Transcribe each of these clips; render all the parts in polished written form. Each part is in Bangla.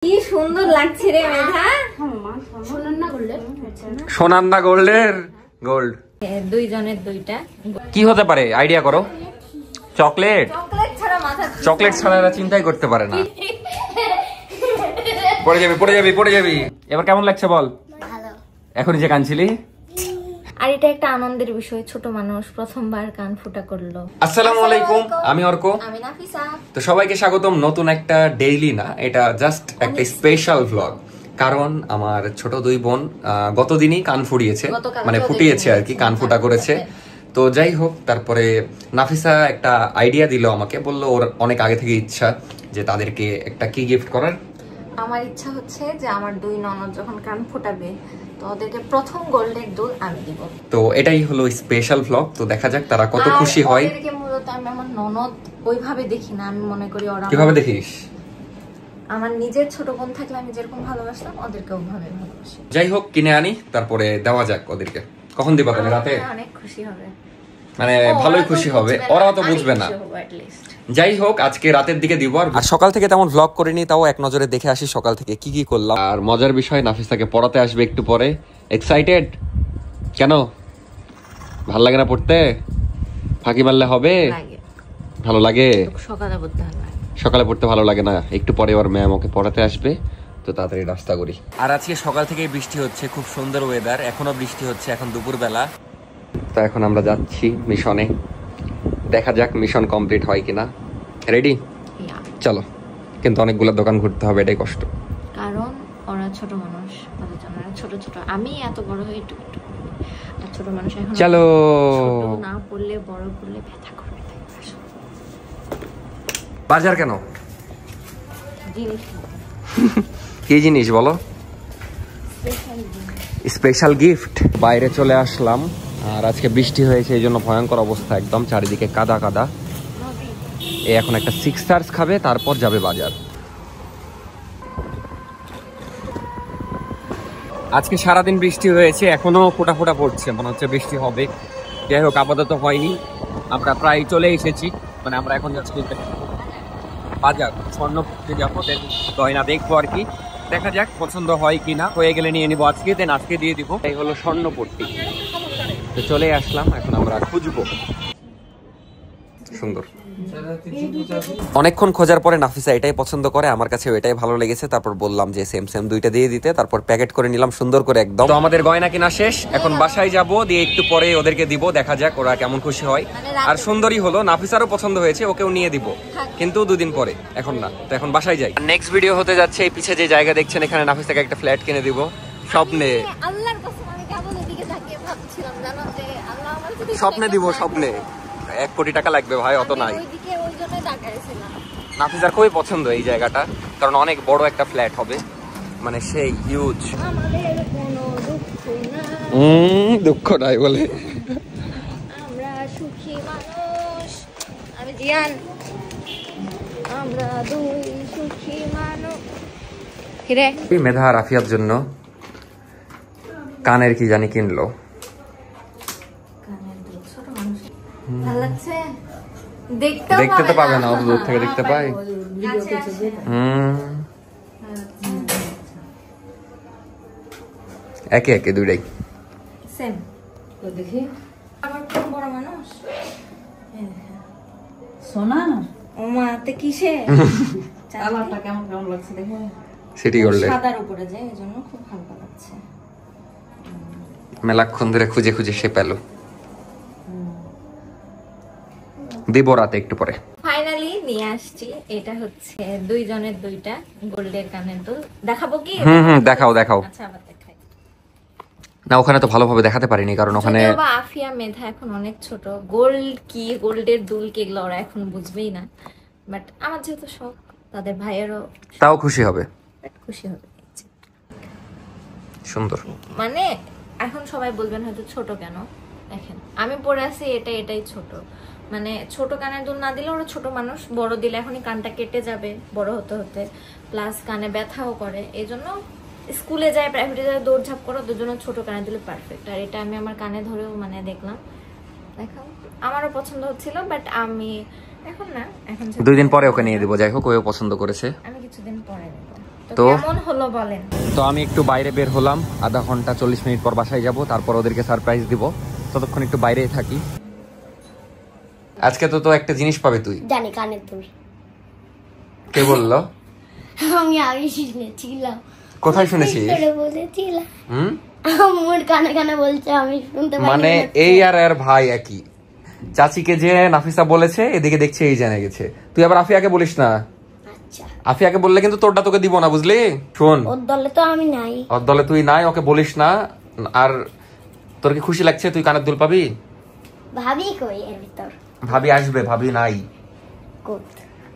কি সুন্দর লাগছে রে মেধা। সোনান্না গোল্ডের গোল্ড দুইজনের দুইটা। কি হতে পারে আইডিয়া করো? চকলেট? চকলেট ছাড়া মাথা, চকলেট ছাড়া এরা চিন্তাই করতে পারে না। পড়ে যাবি পড়ে যাবি পড়ে যাবি। এবার কেমন লাগছে বল? ভালো। এখনই যে কাঁদছিলি। আর এটা একটা আনন্দের বিষয়, ছোট মানুষ প্রথমবার কান ফুটা করলো। আসসালামু আলাইকুম, আমি অর্ক। আমি নাফিসা। তো সবাইকে স্বাগতম নতুন একটা ডেইলি না, এটা জাস্ট একটা স্পেশাল ভ্লগ। কারণ আমার ছোট দুই বোন গতদিনই কান ফুটিয়েছে, মানে ফুটিয়েছে আর কি, কান ফুটা করেছে। তো যাই হোক, তারপরে নাফিসা একটা আইডিয়া দিল আমাকে, বললো ওর অনেক আগে থেকে ইচ্ছা যে তাদেরকে একটা কি গিফট করার। আমার ইচ্ছা হচ্ছে যে আমার দুই ননদ যখন কান ফোটাবে তো ওদেরকে প্রথম গোল্ডের দুল আমি দিব। তো এটাই হলো স্পেশাল ভ্লগ। তো দেখা যাক তারা কত খুশি হয়। ওদেরকে মূলত আমি আমার ননদ ওইভাবে দেখি না, আমি মনে করি ওরা কিভাবে দেখিস? আমার নিজের ছোট বোন থাকলে আমি যেরকম ভালোবাসতাম ওদেরকে ওইভাবে ভালোবাসি। যাই হোক, কিনে আনি, তারপরে দেওয়া যাক ওদেরকে। কখন দিবা তাহলে? রাতে? অনেক খুশি হবে, মানে ভালোই খুশি হবে, ওরাও তো বুঝবে না। যাই হোক, আজকে রাতের দিকে দিব। আর সকাল থেকে তেমন ভ্লগ করিনি, তাও এক নজরে দেখে আসি সকাল থেকে কি কি করলাম। আর মজার বিষয়, নাফিসাকে পড়াতে আসবে একটু পরে। এক্সাইটেড কেন? ভাল লাগে না পড়তে? ফাঁকি মারলে হবে? ভালো লাগে? সকালে পড়তে ভালো লাগে না, একটু পরে ওর ম্যাম ওকে পড়াতে আসবে, তো তাড়াতাড়ি রাস্তা করি। আর আজকে সকাল থেকেই বৃষ্টি হচ্ছে, খুব সুন্দর ওয়েদার। এখনো বৃষ্টি হচ্ছে, এখন দুপুর বেলা। তো এখন আমরা যাচ্ছি মিশনে, দেখা যাক মিশন কমপ্লিট হয় কিনা। রেডি? চলো। কিন্তু অনেকগুলো দোকান ঘুরতে হবে, এটাই কষ্ট। কারণ ওরা ছোট মানুষ, ওদের জন্য ছোট ছোট। আমি এত বড় হয়ে একটু একটু আর ছোট মানুষ এখন চলো। না পড়লে বড় করলে ব্যথা করবে। বাজার কেন? জিনিস কি জিনিস বলো? Special gift. বাইরে চলে আসলাম, আর আজকে বৃষ্টি হয়েছে, এই জন্য ভয়ঙ্কর অবস্থা, একদম চারিদিকে কাদা কাদা। এই এখন একটা সিক্সার্স খাবে, তারপর যাবে বাজার। আজকে সারাদিন বৃষ্টি হয়েছে, এখনো ফোঁটা ফোঁটা পড়ছে, মনে হচ্ছে বৃষ্টি হবে। যাই হোক, আপাতত হয়নি। আমরা প্রায় চলে এসেছি, মানে আমরা এখন যাচ্ছি বাজার। স্বর্ণপট্টি যাবো, দেন গয়না দেখবো আর কি। দেখা যাক পছন্দ হয় কিনা, হয়ে গেলে নিয়ে নিবো আজকে, দেন আজকে দিয়ে দিব। এই হলো স্বর্ণপট্টি। তো চলে আসলাম, এখন আমরা খুঁজবো। সুন্দর। অনেকক্ষণ খোঁজার পরে নাফিসা এটাই পছন্দ করে, আমার কাছে এটাই ভালো লেগেছে। তারপর বললাম যে সেম সেম দুইটা দিয়ে দিতে, তারপর প্যাকেট করে নিলাম সুন্দর করে একদম। তো আমাদের গয়না কিনা শেষ, এখন বাসায় যাব, দিয়ে একটু পরে ওদেরকে দিব, দেখা যাক ওরা কেমন খুশি হয়। আর সুন্দরই হলো, নাফিসারও পছন্দ হয়েছে, ওকেও নিয়ে দিব, কিন্তু দুদিন পরে, এখন না। তো এখন বাসায় যাই। নেক্সট ভিডিও হতে যাচ্ছে এই পিছে যে জায়গা দেখছেন, এখানে নাফিসাকে একটা ফ্ল্যাট কিনে দিব স্বপ্নে। আল্লাহর কসম আমি কেবল এদিকে তাকিয়ে ভাবছিলাম, জানো যে আল্লাহ আমার যদি স্বপ্নে দিব, স্বপ্নে। 1 কোটি টাকা লাগবে ভাই, অত নাই। ওইদিকে ওই জন্যই তাকাইছিলাম। নাফিসার খুবই পছন্দ এই জায়গাটা, কারণ অনেক বড় একটা ফ্ল্যাট হবে, মানে সেই হিউজ। আমাদের কোনো দুঃখ নাই, দুঃখ নাই বলে আমরা সুখী মানুষ। আমি জিয়ান, আমরা দুই সুখী মানুষ। কিরে মেধা রাফিয়ার জন্য কানের কি জানি কিনলো। ভালো লাগছে? দেখতে তো পাবে না, অত দূর থেকে দেখতে পাই। একে একে দুইটাই সেম। তো দেখি আমার কোন বড় মানুষ সোনা না ওমা তে কিসে কালারটা কেমন কেমন লাগছে দেখো। সিটি গোল্ডের সাদার উপরে যে, এজন্য খুব ভালো লাগছে। মেলাক্ষণ ধরে খুঁজে খুঁজে সে পেল। দিব রাতে একটু পরে। ফাইনালি নিয়ে আসছি, এটা হচ্ছে দুইজনের দুইটা গোল্ডের কানের দুল। দেখাবো কি? দেখাও দেখাও। আচ্ছা আবার দেখাই না, ওখানে তো ভালোভাবে দেখাতে পারিনি, কারণ ওখানে আফিয়া মেধা এখন অনেক ছোট। গোল্ড কি, গোল্ডের দুল কি, এগুলো ওরা এখন বুঝবেই না। বাট আমার যেহেতু শখ, তাদের ভাইয়েরও তাও খুশি হবে, খুশি হবে। সুন্দর। মানে এখন সবাই বলবেন হয়তো ছোট কেন, দেখেন আমি পরে আছি, এটাই ছোট। মানে ছোট কানের দুল না দিলে ওরা ছোট মানুষ, বড় দিলে এখনই কানটা কেটে যাবে বড় হতে হতে, প্লাস কানে ব্যথাও করে। এই জন্য স্কুলে যায়, প্রাইভেটে যায়, দৌড়ঝাঁপ করো, ওদের জন্য ছোট কানে দিলে পারফেক্ট। আর এটা আমি আমার কানে ধরেও মানে দেখলাম, দেখো আমারও পছন্দ হচ্ছিল, বাট আমি এখন না, এখন 2 দিন পরে ওকে নিয়ে দিব। যাই হোক, ওও পছন্দ করেছে, আমি কিছুদিন পরে নেব। তো কেমন হলো বলেন। তো আমি একটু বাইরে বের হলাম, আধা ঘন্টা 40 মিনিট পর বাসায় যাব, তারপর ওদেরকে সারপ্রাইজ দিব। ততক্ষণ একটু বাইরেই থাকি। আজকে তো একটা জিনিস পাবে তুই। জানি, কানের দুল। কে বললো? আমি আগে শুনেছিলাম। কোথায় শুনেছিস? বলেছিলাম হুম, আমার কানে কানে বলছে, আমি শুনতে পাই। মানে এই আর এর ভাই একই। চাচিকে যে নাফিসা বলেছে, এদিকে দেখছে এই জেনে গেছে। তুই আবার আফিয়াকে বলিস না। আচ্ছা, আফিয়াকে বললে কিন্তু তোরটা তোকে দিব না, বুঝলি? শোন, ওর দলে তো আমি নাই। ওর দলে তুই নাই, ওকে বলিস না। আর তোর কি খুশি লাগছে তুই কানের দুল পাবি? ভাবি কই এর ভিতর? ভাবি আসবে, ভাবি নাই। কোট।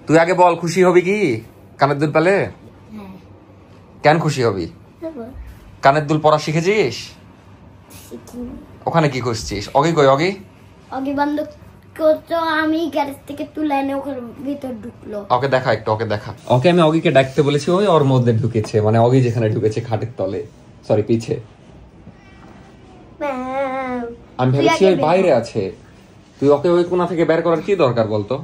তুই আগে বল, খুশি হবি কি কানের দুল পেলে? হ্যাঁ, কেন খুশি হবি? হবো। কানের দুল পরা শিখেছিস? শিখিনি। ওখানে কি খুঁজছিস? অগি কই? অগি অগি বন্ধ করতো, আমি গ্যারেজ থেকে তুলে এনে ওখানে ভিতর ঢুকলো। ওকে দেখা একটু, ওকে দেখা। ওকে আমি অগিকে ডাকতে বলেছি, ওই ওর মধ্যে ঢুকেছে, মানে অগি যেখানে ঢুকেছে খাটের তলে, সরি পিছে। আমি ভেবেছি ওই বাইরে আছে। তুই ওকে ওই কোণা থেকে বের করার কি দরকার বলতো?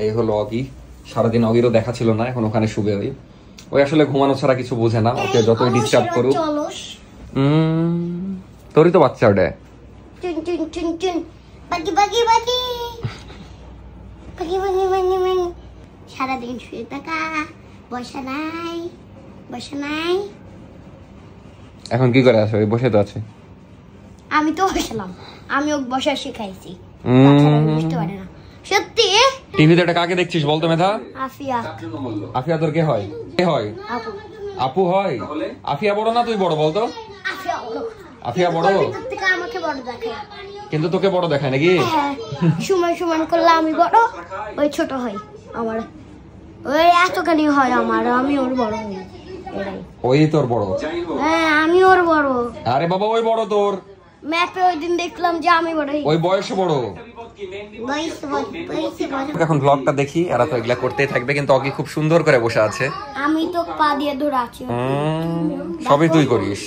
এই হলো অগি। সারাদিন অগিরও দেখা ছিল না, এখন ওখানে শুবে। ওই আসলে ঘুমানো ছাড়া কিছু বোঝে না। ওকে যতই ডিস্টার্ব করুক। তোরই তো বাচ্চা ওটা। চুন চুন চুন চুন, বাকি বাকি বাকি বাকি বাকি বাকি বাকি। সারাদিন শুয়ে থাকা, বসা নাই বসা নাই। এখন কি করে আছে? ওই বসে তো আছে। আমি তো বসালাম, আমি ওকে বসা শিখাইছি। বাচ্চারা বুঝতে পারে না সত্যি। টিভিতে এটা কাকে দেখছিস বলতো মেধা? আফিয়া। আফিয়া তোর কে হয়? কে হয়? আপু। আপু হয়? আফিয়া বড় না তুই বড় বলতো? আফিয়া বড়। আফিয়া বড়, ভিতর থেকে আমাকে বড় দেখে। কিন্তু তোকে বড় দেখায় নাকি? হ্যাঁ, সমান সমান করলে আমি বড়, ওই ছোট হয় আমার। ওই এতখানি হয় আমার, আমি ওর বড় হই। এটাই। ওই তোর বড়? হ্যাঁ, আমি ওর বড়। আরে বাবা, ওই বড় তোর। ম্যাপে ওই দিন দেখলাম যে আমি বড়। ওই বয়সে বড়। এখন ব্লগটা দেখি, এরা তো এগুলা করতেই থাকবে, কিন্তু অকি খুব সুন্দর করে বসে আছে। আমি তো পা দিয়ে ধরে আছি। সবই তুই করিস।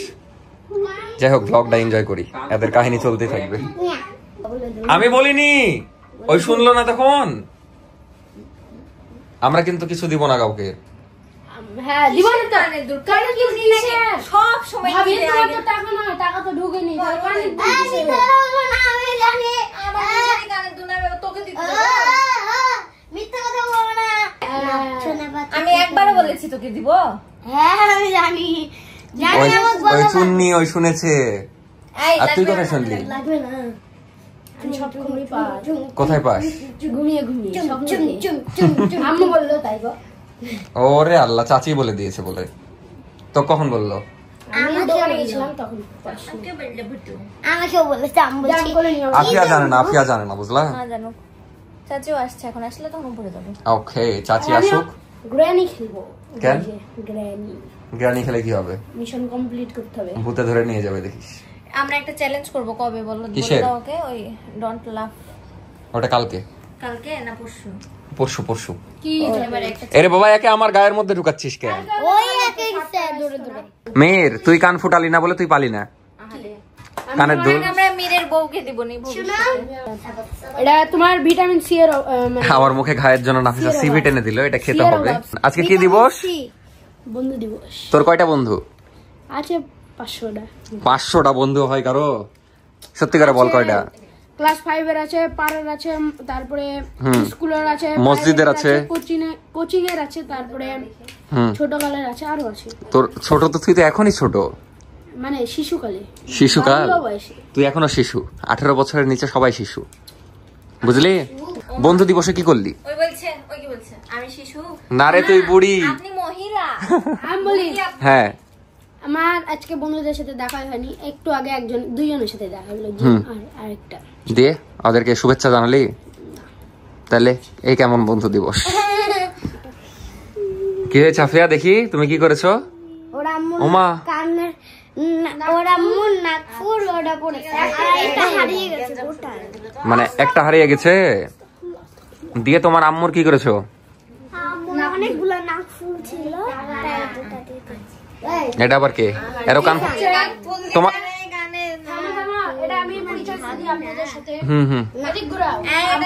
যাই হোক, ব্লগটা এনজয় করি, এদের কাহিনী চলতেই থাকবে। আমি বলিনি, ওই শুনলো না তখন। আমরা কিন্তু কিছু দিব না কাউকে। হ্যাঁ, দিব না তো। কানে দুল কিনে সব সময় ভাবি কিনে তোমার আগে। তো টাকা না, টাকা তো ঢুকেনি। আমি জানি। কানে দুল নেবে, তোকে দিতে হবে। মিথ্যা কথা বলবো না। আমি একবারও বলেছি তোকে দিব। হ্যাঁ, আমি জানি। জানি ওই আমাকে ওই বলো। চুন্নি ওই শুনেছে। এই আর তুই লাগবে কোথায় না, শুনলি? লাগবে না। আমি সব খবরই পাই। কোথায় পাস? ঘুমিয়ে ঘুমিয়ে সব চুন চুন চুন চুন। আম্মু বললো তাই গো। ওরে আল্লাহ, চাচি বলে দিয়েছে বলে। তো কখন বললো? আমি দোকানে গেছিলাম তখন। আমাকেও বলেছে, আমি বলছি আফিয়া জানে না, আফিয়া জানে না, বুঝলা? না জানো, চাচিও আসছে, এখন আসলে তখন উপরে যাবে। ওকে, চাচি আসুক। গ্র্যানি খেলবো। কেন? গ্র্যানি গ্রানি খেলে কি হবে? মিশন কমপ্লিট করতে হবে। ভূতে ধরে নিয়ে যাবে দেখিস। আমরা একটা চ্যালেঞ্জ করব, কবে বলো? কিসের? বলে দাও ওকে। ওই ডোন্ট লাফ। ওটা কালকে? কালকে না পরশু? পরশু পরশু। কি এবারে একটা এরে বাবা, একে আমার গায়ের মধ্যে ঢুকাচ্ছিস কেন? ওই একই ধরে ধরে। মেয়ের তুই কান ফুটালি না বলে তুই পালি না কানের দুল। আমরা মীরের বউকে দিব নি। এটা তোমার ভিটামিন সি এর আমার মুখে ঘায়ের জন্য নাফিসা সিভি টেনে দিল, এটা খেতে হবে। আজকে কি দিবস? বন্ধু দিবস। তোর কয়টা বন্ধু আছে? 500টা। 500টা বন্ধু হয় কারো? সত্যি করে বল কয়টা? ক্লাস 5 এর আছে, পাড়ার আছে, তারপরে স্কুলের আছে, মসজিদের আছে, কোচিং এর আছে, তারপরে ছোটকালের আছে, আরো আছে। তোর ছোট তো, তুই তো এখনই ছোট, মানে শিশুকালে। শিশুকাল? বাল্য বয়সে। তুই এখনো শিশু। 18 বছরের নিচে সবাই শিশু, বুঝলি? বন্ধু দিবসে কি করলি? ওই বলছে, ওই কি বলছে? আমি শিশু না রে, তুই বুড়ি। আপনি মহিলা। আমি বলি, হ্যাঁ, আমার আজকে বন্ধুদের সাথে দেখা হয়নি। একটু আগে দুইজনের সাথে দেখা হলো, আর আরেকটা দিয়ে ওদেরকে শুভেচ্ছা জানালি? তাহলে এই কেমন বন্ধু দিবস? কি হয়েছে আফিয়া, দেখি তুমি কি করেছো? ওরা ওমা, কানের ওরা মুন নাক ফুল ওটা পড়েছে, আর এটা হারিয়ে গেছে গোটা। মানে একটা হারিয়ে গেছে। দিয়ে তোমার আম্মুর কি করেছো? অনেকগুলো নাক ফুল ছিল, এটা আবার কে? এরও কান তোমার? এটা আমি পরিচয় করে দিই আপনাদের সাথে। হুম।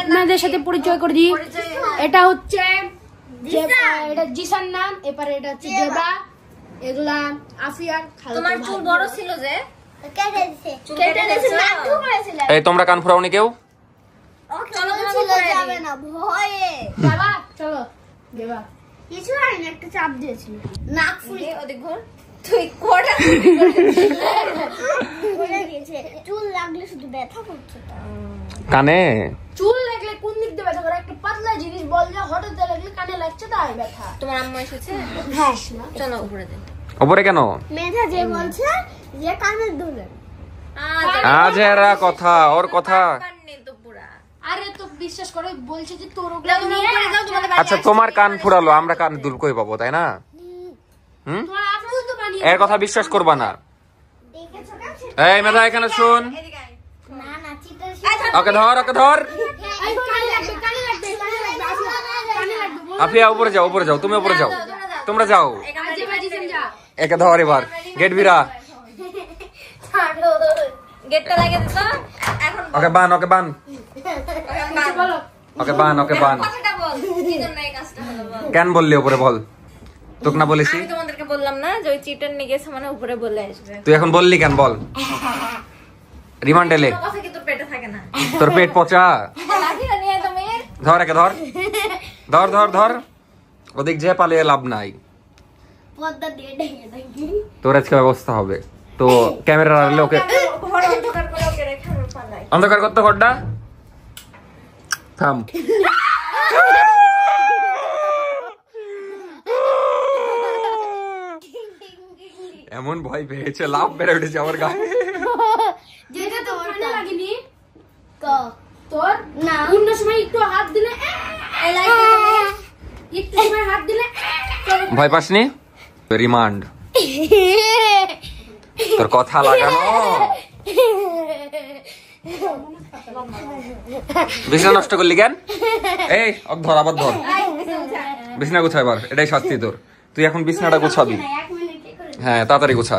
আপনাদের সাথে পরিচয় করে দিই। এটা হচ্ছে এটা জিসান নাম, এবারে এটা হচ্ছে জেব্রা, এগুলা আফিয়ার খালাতো তোমার ভাই। চুল বড় ছিল যে কেটে দিছে কেটে দিছে না? নাটু করেছিল এই তোমরা কান ফুরাওনি কেউ? চলো তোমাকে ছিল পরাই যাবে দিই। না ভয়ে বাবা চলো দেবা। কিছু হয়নি, একটা চাপ দিয়েছিল নাক ফুলে ওদিক ঘর তুই কোটা ফুলে গেছে। চুল লাগলে শুধু ব্যথা করছে তো। কানে? চুল লাগলে কোন দিক দিয়ে ব্যথা করে? একটা পাতলা জিনিস বল যে হঠাৎ লাগলে কানে লাগছে তাই ব্যথা। তোমার আম্মু এসেছে? হ্যাঁ চলো উপরে দিন। ওপরে কেন? মেধা যে বলছে যে কানের দুলে আজ এরা কথা ওর কথা। কান নেই তো পুরা। আরে তো বিশ্বাস করে বলছে যে তোর যাও ওগুলা তোমরা নিয়ে উপরে যাও, তোমাদের বাড়ি আচ্ছা আসছে। তোমার কান ফুরালো, আমরা কান দুল কই পাবো, তাই না? হুম, তোমার আপু তো বানিয়ে এর কথা বিশ্বাস করবা না। দেখেছো না? এই মেধা এখানে শুন। এদিকে আয়। না না চিটা ওকে ধর, ওকে ধর। এই কানে লাগবে কানে লাগবে কানে লাগবে আফিয়া, কানে লাগবে বল। আফিয়া উপরে যাও, উপরে যাও, তুমি উপরে যাও, তোমরা যাও। আজি বাজি যা। একে ধর এবার, গেট বিরা। গেটটা লাগিয়ে দিত এখন ওকে বান, ওকে বান, বলো ওকে বান, ওকে বান। কথাটা বল কি জন্য এই কাজটা হলো বল। কেন বললি উপরে বল? তোকে না বলেছি? আমি তোমাদেরকে বললাম না যে ওই চিটার নিয়ে গেছে মানে উপরে বলে আসবে। তুই এখন বললি কেন বল? রিমান্ডে লে। কথা কি তোর পেটে থাকে না? তোর পেট পচা। লাঠিটা নিয়ে তুমি ধর একে ধর, ধর ধর ধর। ওদিক যে পালিয়ে লাভ নাই, পর্দা দিয়ে ঢেকে দেখি তোর আজকে ব্যবস্থা হবে। তো ক্যামেরা আড়ালে ওকে ঘর অন্ধকার করে ওকে রেখে আমি পালাই। অন্ধকার করতে ঘরটা থাম। এমন ভয় পেয়েছে, লাভ বেড়ে উঠেছে আমার গায়ে। যেটা তো কানে লাগেনি ক তোর না অন্য সময় একটু হাত দিলে এই লাইটটা তুমি একটু সময় হাত দিলে ভয় পাসনি? রিমান্ড, তোর কথা লাগানো। বিছানা নষ্ট করলি কেন? এই অক ধর, আবার ধর। বিছানা গুছা এবার, এটাই শাস্তি তোর। তুই এখন বিছানাটা গুছাবি। 1 মিনিটে করে হ্যাঁ তাড়াতাড়ি গুছা।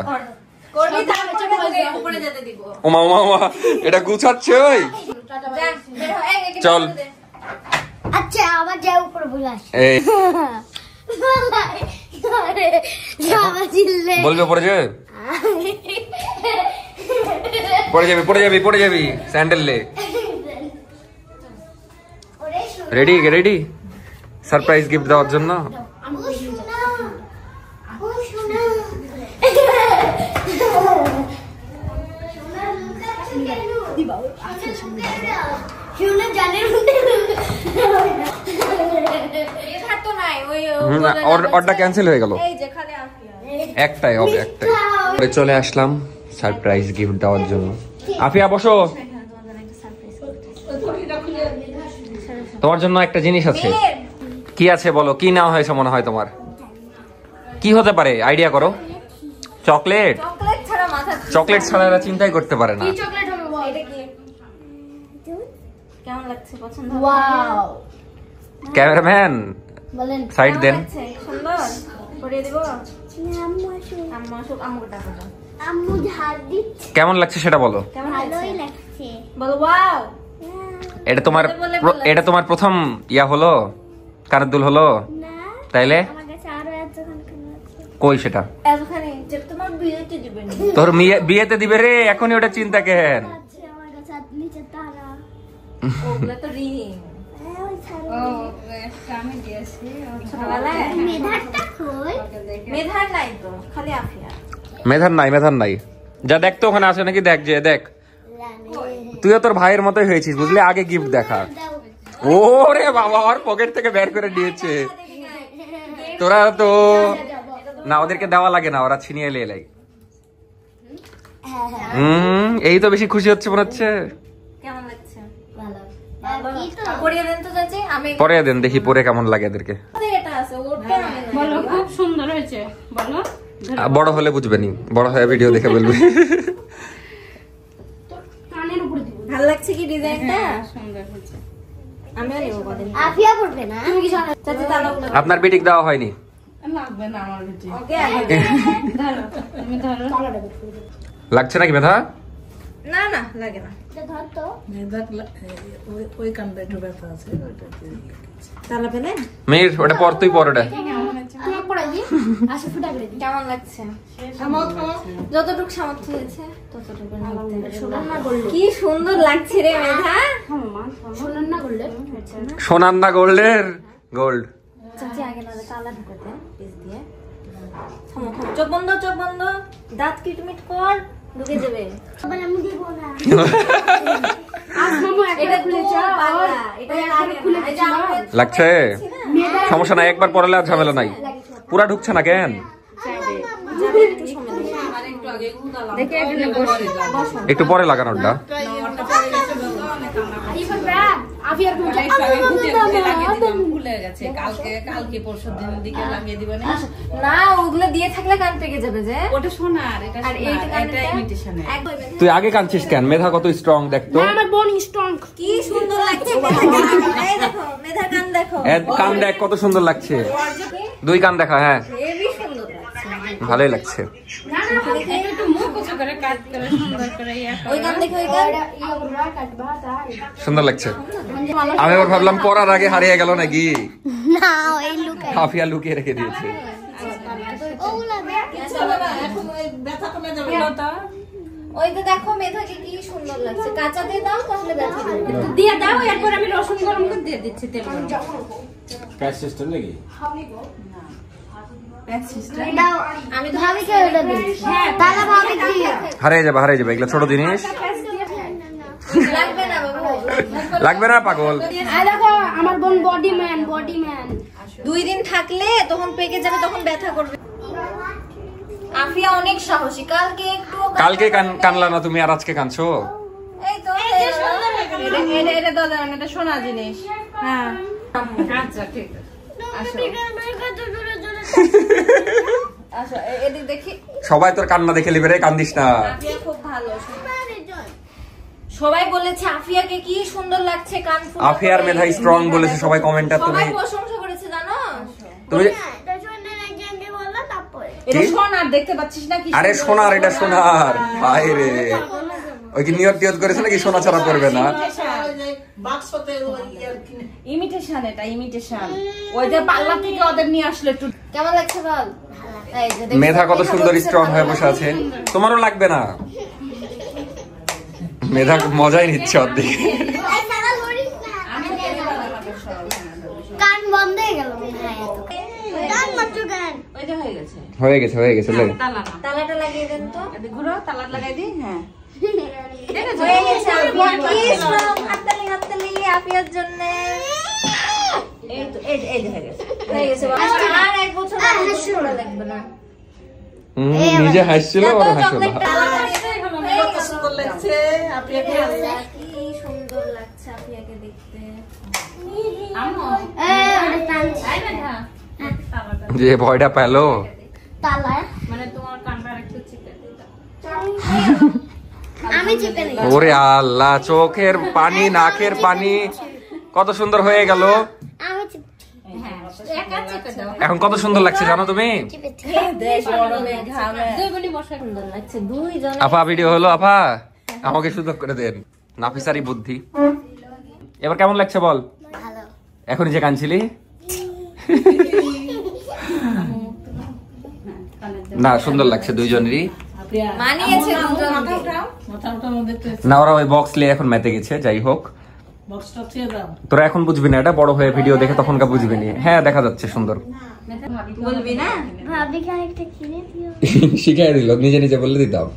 করবি তাহলে তোকে উপরে যেতে দিব। ওমা ওমা ওমা, এটা গুছাচ্ছে ওই। যা বের হ, এই একে চল। বলে দে। আচ্ছা আবার যাই উপরে বলে আসি এই আরে জামা চিল্লে বলবে পড়ে যাবে, পড়ে যাবি, পড়ে যাবি, পড়ে যাবি। স্যান্ডেল লে। ওরে শোনা রেডি রেডি সারপ্রাইজ গিফট দেওয়ার জন্য। ও শোনা ও শোনা শোনা জানের মধ্যে এখানে তো নাই ওই অর্ডার ক্যান্সেল হয়ে গেল। এই যে খালি আফিয়া। একটাই হবে, একটাই। পরে চলে আসলাম সারপ্রাইজ গিফট দেওয়ার জন্য। আফিয়া বসো, তোমার জন্য একটা জিনিস আছে। কি আছে বলো, কি নেওয়া হয়েছে মনে হয় তোমার? কি হতে পারে আইডিয়া করো? চকলেট? চকলেট ছাড়া মাথা চকলেট ছাড়া এরা চিন্তাই করতে পারে না। কি চকলেট হবে বল। এটা কি কেমন লাগছে? পছন্দ হবে? ওয়াও ক্যামেরাম্যান বলেন সাইড দেন। লাগছে? সুন্দর পরিয়ে দিব। আম্মু আসো আম্মু আসুক, আম্মুকে টাকা দাও। আম্মু ঝাড় দিচ্ছে কেমন লাগছে সেটা বলো। কেমন লাগছে ভালোই লাগছে বলো। ওয়াও এটা তোমার বলে বলে এটা তোমার প্রথম ইয়া হলো, কানের দুল হলো, না তাইলে আমার কাছে আরো এতক্ষণ কেন আছে কই সেটা? এতখানি যে তোমার বিয়েতে দিবেন। তোর বিয়েতে দিবে রে, এখনই ওটা চিন্তা কেন? আছে আমার কাছে আর নিচে তারা ওগুলো তো রিং। ওই ছাড়ো আমি দিয়েছি ছোটবেলায়। মেধারটা কই মেধার নাই তো, খালি আফিয়া। মেধার নাই, মেধার নাই। যা দেখ তো ওখানে আছে নাকি, দেখ যে দেখ। জানি তুইও তোর ভাইয়ের মতোই হয়েছিস বুঝলি, আগে গিফট দেখা। দাও ওরে বাবা, ওর পকেট থেকে বের করে দিয়েছে। তোরা তো না, ওদেরকে দেওয়া লাগে না, ওরা ছিনিয়ে এলে এলাই। হ্যাঁ হ্যাঁ এই তো বেশি খুশি হচ্ছে মনে হচ্ছে। কেমন লাগছে? ভালো কি তো পরিয়ে দেন তো চাচি। আমি পরে দেন দেখি পরে কেমন লাগে এদেরকে। এটা আছে ওটা আমি নাই। বলো খুব সুন্দর হয়েছে বলো। বড় হলে বুঝবেনি, বড় হয়ে ভিডিও দেখে বলবি। কানের উপরে দিব। ভালো লাগছে কি ডিজাইনটা? সুন্দর হয়েছে। আমিও নেব কদিন। আফিয়া পড়বে না তুমি কি জানো? চাচি তালাগুলো আপনার বিটিক দেওয়া হয়নি? ওকে ধরো তুমি ধরো। লাগছে নাকি মেধা? না না লাগে না। ধর তো ওই কানটা একটু ব্যথা আছে তালা পেলে মেয়ের ওটা পর তুই পর ওটা তুই পড়াই দি আচ্ছা ফুটা করে দি কেমন লাগছে? যতটুকু সামর্থ্য হয়েছে ততটুকু নিতে। শোনান না করলে কি সুন্দর লাগছে রে মেধা। শোনান না করলে সোনার না গোল্ডের গোল্ড। চাচি আগে নালে তালা ঢুকাতে পিস দিয়ে। থামো থামো, চোখ বন্ধ চোখ বন্ধ, দাঁত কিটমিট কর, ঢুকে যাবে। আবার আমি দেব না। আজ মামু এটা একটা তো খুলেছে পাগলা, এটা লাগে না। এই যে আমরা লাগছে? সমস্যা নাই, একবার পরালে আর ঝামেলা নাই। পুরা ঢুকছে না কেন? দেখে এখানে বসে বসো। একটু পরে লাগানোটা। আফিয়ার ভুলে গেছে, কালকে পরশুর দিনের দিকে লাগিয়ে দিবে না। না ওগুলো দিয়ে থাকলে কান পেকে যাবে যে। ওটা সোনার, এটা আর এইটা এটা ইমিটেশনের। তুই আগে কাঁদছিস কেন? মেধা কত স্ট্রং দেখতো। আমার বোন স্ট্রং। কি সুন্দর লাগছে মেধার কান। এই দেখো মেধার কান দেখো। কান দেখ কত সুন্দর লাগছে। দুই কান দেখা, হ্যাঁ হেভি সুন্দর লাগছে। ভালোই লাগছে। না না একটু মুখ উঁচু করে কাট করে সুন্দর করে ওই কান দেখো ওই কান। ইয়া কাটবা তাই সুন্দর লাগছে। আমি আবার ভাবলাম পরার আগে হারিয়ে গেল নাকি। না ওই লুকাই হাফিয়া লুকিয়ে রেখে দিয়েছে। ওগুলা এখন ওই ব্যথা কমে যাবে তো। ওই তো দেখো মেধাকে কি সুন্দর লাগছে। কাঁচা দিয়ে দাও তাহলে ব্যথা করবে। দিয়ে দাও, এরপর আমি রসুন গরম করে দিয়ে দিচ্ছি তেল গরম। ক্যাশ সিস্টেম নাকি? দাও আমি তো ভাবিকে ওটা দিই তালা ভাবি কি হারিয়ে যাবে হারিয়ে যাবে, এগুলো ছোট জিনিস। লাগবে না বাবু। লাগবে না পাগল। আর দেখো আমার বোন বডি ম্যান 2 দিন থাকলে তখন পেকে যাবে, তখন ব্যথা করবে। আফিয়া অনেক সাহসী। কালকে একটু কালকে কানলা না তুমি, আর আজকে কানছো। এই তো এটা তো এটা সোনা জিনিস। হ্যাঁ আচ্ছা ঠিক আছে। আচ্ছা এদিক দেখি। সবাই তোর কান্না দেখে লিবে রে, কান্দিস না। আফিয়া খুব ভালো। সবাই বলেছে আফিয়াকে কি সুন্দর লাগছে কান ফুটো। আফিয়ার মেধা স্ট্রং বলেছে সবাই কমেন্টে। তুমি সবাই প্রশংসা করেছে জানো। তুমি এটা সোনার দেখতে পাচ্ছিস না কি? আরে সোনার, এটা সোনার। হাই রে, ওই কি নিয়ত টিয়ত করেছে নাকি সোনা ছাড়া করবে না? ইমিটেশন, এটা ইমিটেশন। ওই যে পার্লার থেকে ওদের নিয়ে আসলে একটু। কেমন লাগছে বল? এই যে দেখো, মেধা কত সুন্দর স্ট্রং হয়ে বসে আছে। তোমারও লাগবে না? মেধা মজাই নিচ্ছে অর্ধেক। কান বন্ধ হয়ে গেল কান মাত্র কান ওই যে হয়ে গেছে। হয়ে গেছে হয়ে গেছে। লে তালা না, তালাটা লাগিয়ে দেন তো। ঘুরো তালা লাগাই দি। হ্যাঁ হয়ে গেছে আফিয়া কি strong। হাততালি হাততালি আফিয়ার জন্য। এই তো এই যে হয়ে গেছে। হয়ে গেছে বাবা। আর 1 বছর ভালো লাগবে না। নিজে হাসছিল আর হাসলো চকলেট না। কত সুন্দর লাগছে আপনাকে। কি সুন্দর লাগছে আফিয়াকে দেখতে। আম্মু যে ভয়টা পেলো। তালা মানে তোমার কানটা একটু চিপে দিতা। আমি চেপে নিই ওরে আল্লাহ, চোখের পানি নাকের পানি কত সুন্দর হয়ে গেল। আমি চেপে একা চেপে দাও। এখন কত সুন্দর লাগছে জানো তুমি? গরমে ঘামে সুন্দর লাগছে দুইজন। আপা ভিডিও হলো? আপা আমাকে সুযোগ করে দেন। নাফিসারি বুদ্ধি। এবার কেমন লাগছে বল? ভালো এখনই যে কানছিলি না, সুন্দর লাগছে দুইজনেরই। মানিয়েছে দুজন। মাথা উঠানো দেখতে না ওরা ওই বক্স নিয়ে এখন মেতে গেছে। যাই হোক, বক্সটা ছেড়ে দাও। তোরা এখন বুঝবি না, এটা বড় হয়ে ভিডিও দেখে তখনকার বুঝবি না। হ্যাঁ দেখা যাচ্ছে সুন্দর। বলবি না? ভাবিকে আরেকটা কিনে দিও শিখাই দিল, নিজে নিজে বললে দিতাম।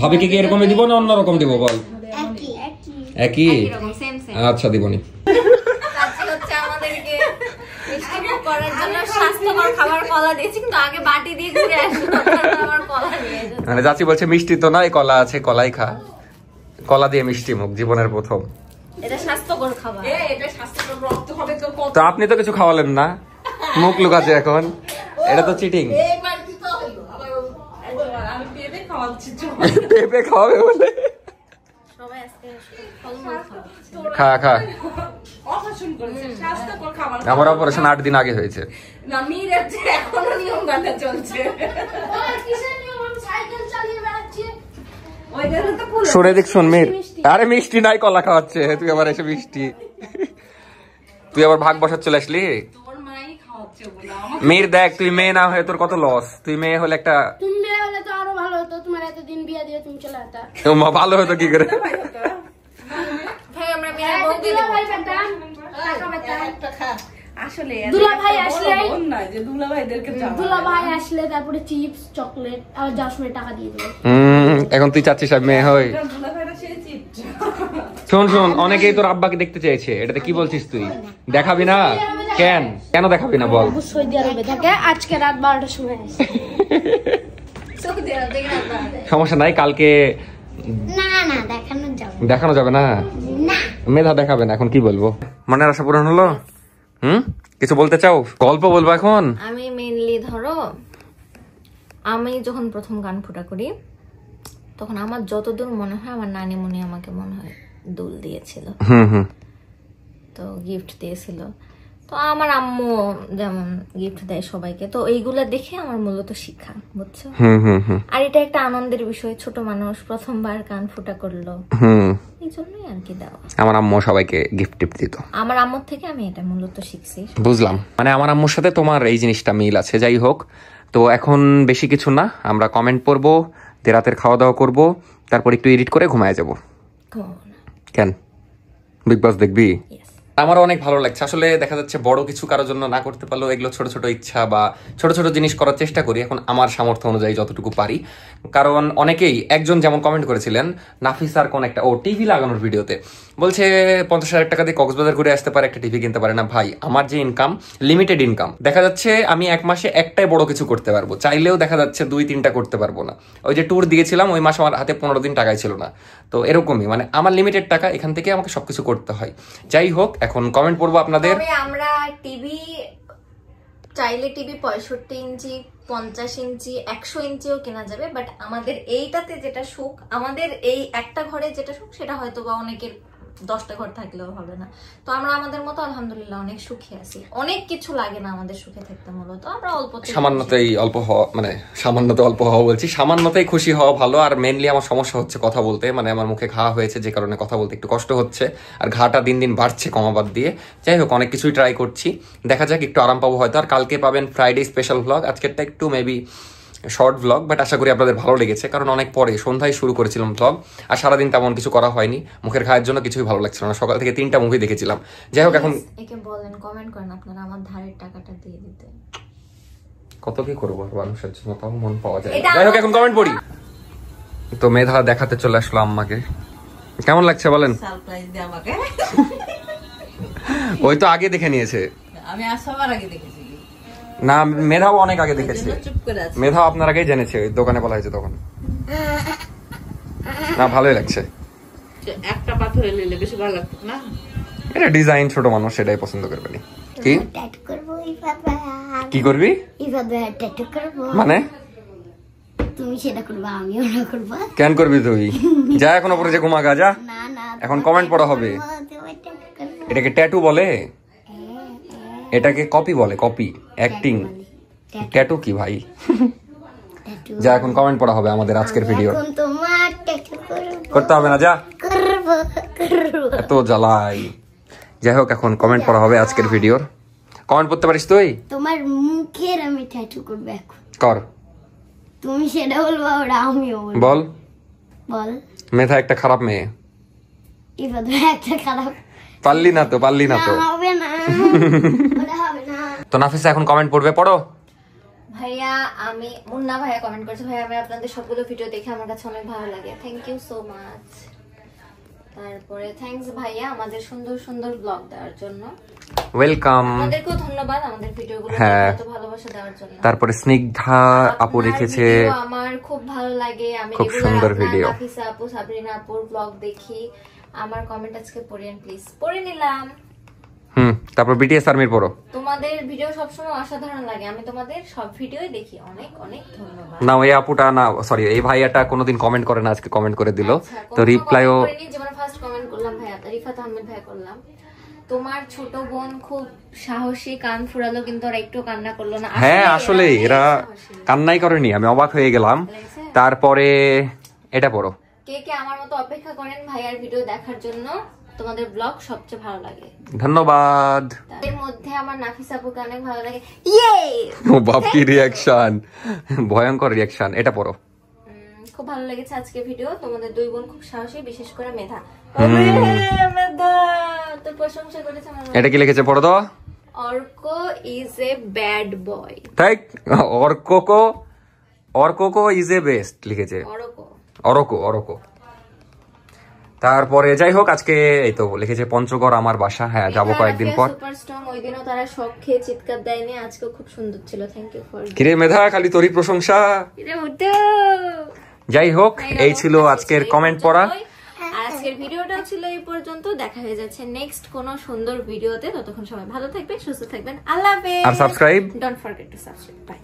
ভাবিকে কি এরকমই দিব না অন্যরকম দিব বল? একই একই? এরকম সেম সেম। আচ্ছা দিবনি। আজকে হচ্ছে আমাদেরকে মিষ্টিমুখ করার জন্য স্বাস্থ্যকর খাবার কলা দিয়েছি, কিন্তু আগে বাটি দিয়ে ঘুরে আসলো আমার কলা দিয়ে। মানে চাচি বলছে মিষ্টি তো নয়, কলা আছে, কলাই খা। কলা দিয়ে মিষ্টি মুখ জীবনের প্রথম। এটা স্বাস্থ্যকর খাবার। এটা স্বাস্থ্যকর রক্ত হবে তো কত। তো আপনি তো কিছু খাওয়ালেন না, মুখ লুকাচ্ছে এখন। এটা তো চিটিং। এইবার কি তো হলো? আবার আমি পেঁপে খাওয়াচ্ছি। পেঁপে খাওয়াবে বলে। সবাই আজকে ফলমূল খাচ্ছে। খা খা। অপারেশন করেছে, স্বাস্থ্যকর খাবার। আমার অপারেশন 8 দিন আগে হয়েছে। না মিরের যে এখনো নিয়ম বাঁধা চলছে। কিসের নিয়ম? আমি সাইকেল চালিয়ে বেড়াচ্ছি। শুনে দেখ শুন মির, আরে মিষ্টি নাই, কলা খাওয়াচ্ছে, তুই আবার এসে মিষ্টি, তুই আবার ভাগ বসার চলে আসলি। মির দেখ, তুই মেয়ে না হয়ে তোর কত লস, তুই মেয়ে হলে একটা, তুমি বিয়ে হলে তো আরো ভালো হতো, তোমার এতদিন বিয়ে দিয়ে তুমি চলে যেতা। ভালো হতো কি করে। ভাই আমরা মেয়ে বউ দিয়ে দুলা দেবো। ভাই পেতাম, টাকা পেতাম। আসলে দুলা ভাই আসলে নয় যে দুলা ভাইদেরকে দুলা ভাই আসলে তারপরে চিপস চকলেট আর যাওয়ার সময় টাকা দিয়ে দেবো। এখন তুই চাচ্ছিস সব মেয়ে হয়। দুলা ভাইরা সেই চিপ শোন শোন, অনেকেই তোর আব্বাকে দেখতে চাইছে, এটাতে কি বলছিস তুই? দেখাবি না কেন? কেন দেখাবি না বল? সৌদি আরবে থাকে, আজকে রাত 12টার সময় আসে। সমস্যা নাই, কালকে না না দেখানো যাবে দেখানো যাবে না, না। মেধা দেখাবে না। এখন কি বলবো, মনের আশা পূরণ হলো? কিছু বলতে চাও? গল্প বলবো এখন? আমি মেইনলি ধরো, আমি যখন প্রথম গান ফুটা করি তখন আমার যতদূর মনে হয় আমার নানিমণি আমাকে মনে হয় দুল দিয়েছিল, তো গিফট দিয়েছিল। তো আমার আম্মু যেমন গিফট দেয় সবাইকে, তো এইগুলা দেখে আমার মূলত শিক্ষা, বুঝছো? আর এটা একটা আনন্দের বিষয়, ছোট মানুষ প্রথমবার গান ফুটা করলো, এই জন্যই আর কি দেওয়া। আমার আম্মু সবাইকে গিফট টিফট দিত, আমার আম্মুর থেকে আমি এটা মূলত শিখছি। বুঝলাম, মানে আমার আম্মুর সাথে তোমার এই জিনিসটা মিল আছে। যাই হোক, তো এখন বেশি কিছু না, আমরা কমেন্ট পড়বো, রাতের খাওয়া দাওয়া করবো, তারপর একটু এডিট করে ঘুমায় যাবো। কেন বিগ বস দেখবি? আমারও অনেক ভালো লাগছে আসলে। দেখা যাচ্ছে বড় কিছু কারোর জন্য না করতে পারলেও এগুলো ছোট ছোট ইচ্ছা বা ছোট ছোট জিনিস করার চেষ্টা করি এখন আমার সামর্থ্য অনুযায়ী যতটুকু পারি। কারণ অনেকেই, একজন যেমন কমেন্ট করেছিলেন নাফিসার কোন একটা টিভি লাগানোর ভিডিওতে, বলছে 50,000 টাকা দিয়ে কক্সবাজার ঘুরে আসতে পারে, একটা টিভি কিনতে পারে না। ভাই, আমার যে ইনকাম লিমিটেড ইনকাম, দেখা যাচ্ছে আমি এক মাসে একটাই বড় কিছু করতে পারবো, চাইলেও দেখা যাচ্ছে 2-3টা করতে পারবো না। ওই যে ট্যুর দিয়েছিলাম ওই মাসে আমার হাতে 15 দিন টাকাই ছিল না, তো এরকমই মানে আমার লিমিটেড টাকা, এখান থেকে আমাকে সবকিছু করতে হয়। যাই হোক, এখন কমেন্ট পড়বো আপনাদের। আমরা টিভি চাইলে টিভি 65 ইঞ্চি 50 ইঞ্চি 100 ইঞ্চিও কেনা যাবে, বাট আমাদের এইটাতে যেটা সুখ, আমাদের এই একটা ঘরে যেটা সুখ, সেটা হয়তো বা অনেকের 10টা ঘর থাকলেও হবে না। তো আমরা আমাদের মতো আলহামদুলিল্লাহ অনেক সুখে আছি, অনেক কিছু লাগে না আমাদের সুখে থাকতে, মূলত আমরা সামান্যতেই অল্প হওয়া, মানে সামান্যতে অল্প হওয়া বলছি, সামান্যতেই খুশি হওয়া ভালো। আর মেনলি আমার সমস্যা হচ্ছে কথা বলতে, মানে আমার মুখে ঘা হয়েছে যে কারণে কথা বলতে একটু কষ্ট হচ্ছে, আর ঘাটা দিন দিন বাড়ছে কমাবাদ দিয়ে। যাই হোক, অনেক কিছুই ট্রাই করছি, দেখা যাক একটু আরাম পাবো হয়তো। আর কালকে পাবেন ফ্রাইডে স্পেশাল ভ্লগ, আজকেরটা একটু মেবি শর্ট ভ্লগ, বাট আশা করি আপনাদের ভালো লেগেছে, কারণ অনেক পরে সন্ধ্যায় শুরু করেছিলাম ভ্লগ, আর সারাদিন তেমন কিছু করা হয়নি, মুখের ঘায়ের জন্য কিছুই ভালো লাগছিল না। সকাল থেকে 3টা মুভি দেখেছিলাম। যাই হোক, এখন একে বলেন, কমেন্ট করেন আপনারা আমার ধারের টাকাটা দিয়ে দিতে। কত কি করবো মানুষের জন্য, তাও মন পাওয়া যায়। যাই হোক, এখন কমেন্ট পড়ি। তো মেধা দেখাতে চলে আসলো আম্মাকে, কেমন লাগছে বলেন? সারপ্রাইজ দিয়ে আমাকে, ওই তো আগে দেখে নিয়েছে, আমি আর সবার আগে দেখেছি। না মেধাও অনেক আগে দেখেছে, চুপ করে আছে। মেধাও আপনার আগেই জেনেছে, ওই দোকানে বলা হয়েছে তখন। না ভালোই লাগছে, একটা পাথরে নিলে বেশি ভালো লাগতো না? এটা ডিজাইন, ছোট মানুষ সেটাই পছন্দ করবে। কি ট্যাটু করবো ইফাত ভাই, কি করবি ইফাত ভাই ট্যাটু করবো, মানে? তুমি সেটা করবা, আমিও না করবো। কেন করবি তুই? যা এখন উপরে যে ঘুমা গা, যা। না না, এখন কমেন্ট পড়া হবে। তোমার ট্যাটু করবো। এটাকে ট্যাটু বলে? এটাকে কপি বলে, কপি অ্যাক্টিং। ট্যাটু কি ভাই? ট্যাটু যা এখন কমেন্ট পড়া হবে আমাদের আজকের ভিডিও। এখন তোমার ট্যাটু করবো, করতে হবে না, যা, করবো করবো। এত জ্বালাই। যাই হোক, এখন কমেন্ট পড়া হবে আজকের ভিডিওর। কমেন্ট পড়তে পারিস তুই? তোমার মুখের আমি ট্যাটু করবো এখন, কর। তুমি সেটা বলবো, ওরা আমিও বলবো। বল। বল। মেধা একটা খারাপ মেয়ে, ইফাত ভাই একটা খারাপ। পারলি না তো, পারলি না তো। না, হবে না, ওটা হবে না। তো নাফিসা এখন কমেন্ট পড়বে, পড়ো। ভাইয়া, আমি মুন্না ভাইয়া কমেন্ট করেছে, ভাইয়া আমি আপনাদের সবগুলো ভিডিও দেখে আমার কাছে অনেক ভালো লাগে, থ্যাংক ইউ সো মাচ। তারপরে থ্যাঙ্কস ভাইয়া আমাদের সুন্দর সুন্দর ব্লগ দেওয়ার জন্য, ওয়েলকাম। আমাদেরকেও ধন্যবাদ আমাদের ভিডিওগুলো হ্যাঁ। এত ভালোবাসা দেওয়ার জন্য। তারপরে স্নিগ্ধা আপু রেখেছে, আপনার ভিডিও আমার খুব ভালো লাগে, আমি খুব রেগুলার সুন্দর আপনার ভিডিও। নাফিসা আপু সাবরিনা আপুর ব্লগ দেখি, আমার কমেন্ট আজকে পড়েন প্লিজ। পড়ে নিলাম। তারপর বিটিএস আর্মির পড়ো। তোমাদের ভিডিও সবসময় অসাধারণ লাগে, আমি তোমাদের সব ভিডিওই দেখি, অনেক অনেক ধন্যবাদ। না এই আপুটা না, সরি এই ভাইয়াটা কোনোদিন কমেন্ট করে না, আজকে কমেন্ট করে দিল। তো রিপ্লাইও যেমন ফার্স্ট কমেন্ট করলাম ভাইয়া, রিফাত আহমেদ ভাই করলাম, তোমার ছোট বোন খুব সাহসী, কান ফুরালো কিন্তু ওরা একটু কান্না করলো না। হ্যাঁ আসলে এরা কান্নাই করেনি, আমি অবাক হয়ে গেলাম। তারপরে এটা পড়ো, কে কে আমার মতো অপেক্ষা করেন ভাইয়ার ভিডিও দেখার জন্য, তোমাদের ব্লগ সবচেয়ে ভালো লাগে। ধন্যবাদ। তাদের মধ্যে আমার নাফিস আপুকে অনেক ভালো লাগে। ইয়ে ও বাপ কি রিয়াকশন, ভয়ঙ্কর রিয়াকশন। এটা পড়ো। খুব ভালো লেগেছে আজকে ভিডিও। তোমাদের দুই বোন খুব সাহসী, বিশেষ করে মেধা। মেধা তো প্রশংসা করেছে আমার। এটা কি লিখেছে পড়ো তো। Arka is a bad boy. তাই অর্কো ইজ এ বেস্ট লিখেছে। অরকো। তারপরে যাই হোক আজকে এই তো লিখেছে পঞ্চগড় আমার বাসা। হ্যাঁ যাবো কয়েকদিন পর। সুপার স্ট্রং, ওই দিনও তারা শখ খেয়ে চিৎকার দেয়নি, আজকে খুব সুন্দর ছিল। Thank you for. কিরে মেধা খালি তোরই প্রশংসা। যাই হোক এই ছিল আজকের কমেন্ট পড়া। আর আজকের ভিডিওটাও ছিল এই পর্যন্ত। দেখা হয়ে যাচ্ছে নেক্সট কোনো সুন্দর ভিডিওতে। ততক্ষণ সবাই ভালো থাকবেন, সুস্থ থাকবেন। আল্লাহ হাফেজ। আর subscribe don't forget to subscribe. By.